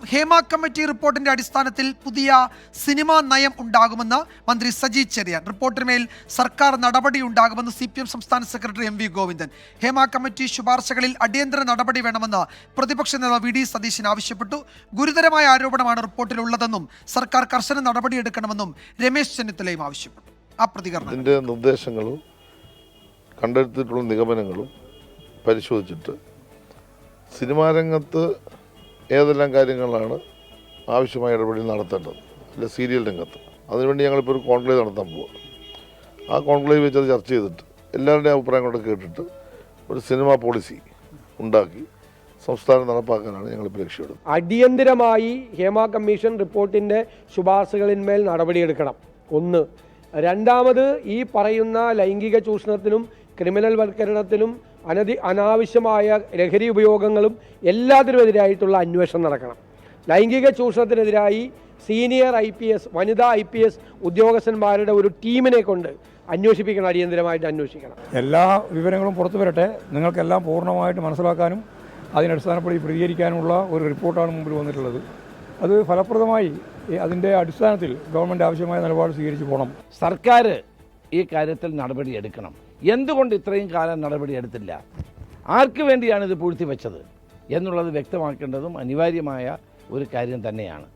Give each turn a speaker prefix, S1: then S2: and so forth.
S1: Hema committee റിപ്പോർട്ടിന്റെ അടിസ്ഥാനത്തിൽ പുതിയ സിനിമാ നയം ഉണ്ടാകുമെന്ന് മന്ത്രി സജി ചെറിയാൻ. റിപ്പോർട്ടിന്മേൽ സർക്കാർ നടപടി ഉണ്ടാകുമെന്ന് CPM സംസ്ഥാന secretary MV Govindan. Hema committee ശുപാർശകളിൽ അടിയന്തര നടപടി വേണമെന്ന് പ്രതിപക്ഷ നേതാവ് VD സതീശൻ ആവശ്യപ്പെട്ടു. ഗുരുതരമായ ആരോപണമാണ് റിപ്പോർട്ടിലുള്ളതെന്നും സർക്കാർ കർശന നടപടിയെടുക്കണമെന്നും രമേശ് ചെന്നിത്തലയും ആവശ്യപ്പെട്ടു. ആ പ്രതികരണം
S2: ഇതിൻ്റെ നിർദ്ദേശങ്ങളും കണ്ടെടുത്തിട്ടുള്ള നിഗമനങ്ങളും പരിശോധിച്ചിട്ട് സിനിമാ രംഗത്ത് ഏതെല്ലാം കാര്യങ്ങളാണ് ആവശ്യമായ ഇടപെടൽ നടത്തേണ്ടത്, അല്ലെ സീരിയൽ രംഗത്ത്, അതിനുവേണ്ടി ഞങ്ങളിപ്പോൾ ഒരു കോൺക്ലേവ് നടത്താൻ പോവുക. ആ കോൺക്ലേവ് വെച്ച് അത് ചർച്ച ചെയ്തിട്ട് എല്ലാവരുടെയും അഭിപ്രായങ്ങളൊക്കെ കേട്ടിട്ട് ഒരു സിനിമാ പോളിസി ഉണ്ടാക്കി സംസ്ഥാനം നടപ്പാക്കാനാണ് ഞങ്ങളിപ്പോൾ ലക്ഷ്യമിടുന്നത്.
S3: അടിയന്തിരമായി ഹേമ കമ്മീഷൻ റിപ്പോർട്ടിൻ്റെ ശുപാർശകളിന്മേൽ നടപടിയെടുക്കണം. ഒന്ന്. രണ്ടാമത്, ഈ പറയുന്ന ലൈംഗിക ചൂഷണത്തിനും ക്രിമിനൽ വൽക്കരണത്തിനും അനാവശ്യമായ ലഹരി ഉപയോഗങ്ങളും എല്ലാത്തിനുമെതിരായിട്ടുള്ള അന്വേഷണം നടക്കണം. ലൈംഗിക ചൂഷണത്തിനെതിരായി സീനിയർ IPS, വനിതാ IPS ഉദ്യോഗസ്ഥന്മാരുടെ ഒരു ടീമിനെ കൊണ്ട് അന്വേഷിപ്പിക്കണം, അടിയന്തരമായിട്ട് അന്വേഷിക്കണം.
S4: എല്ലാ വിവരങ്ങളും പുറത്തു വരട്ടെ, നിങ്ങൾക്കെല്ലാം പൂർണ്ണമായിട്ട് മനസ്സിലാക്കാനും അതിനടിസ്ഥാനപ്പെടുത്തി പ്രതികരിക്കാനുമുള്ള ഒരു റിപ്പോർട്ടാണ് മുമ്പിൽ വന്നിട്ടുള്ളത്. അത് ഫലപ്രദമായി അതിൻ്റെ അടിസ്ഥാനത്തിൽ ഗവൺമെൻറ് ആവശ്യമായ നിലപാട് സ്വീകരിച്ചു പോകണം.
S5: സർക്കാർ ഈ കാര്യത്തിൽ നടപടിയെടുക്കണം. എന്തുകൊണ്ട് ഇത്രയും കാലം നടപടിയെടുത്തില്ല, ആർക്ക് വേണ്ടിയാണ് ഇത് പൂഴ്ത്തിവെച്ചത് എന്നുള്ളത് വ്യക്തമാക്കേണ്ടതും അനിവാര്യമായ ഒരു കാര്യം തന്നെയാണ്.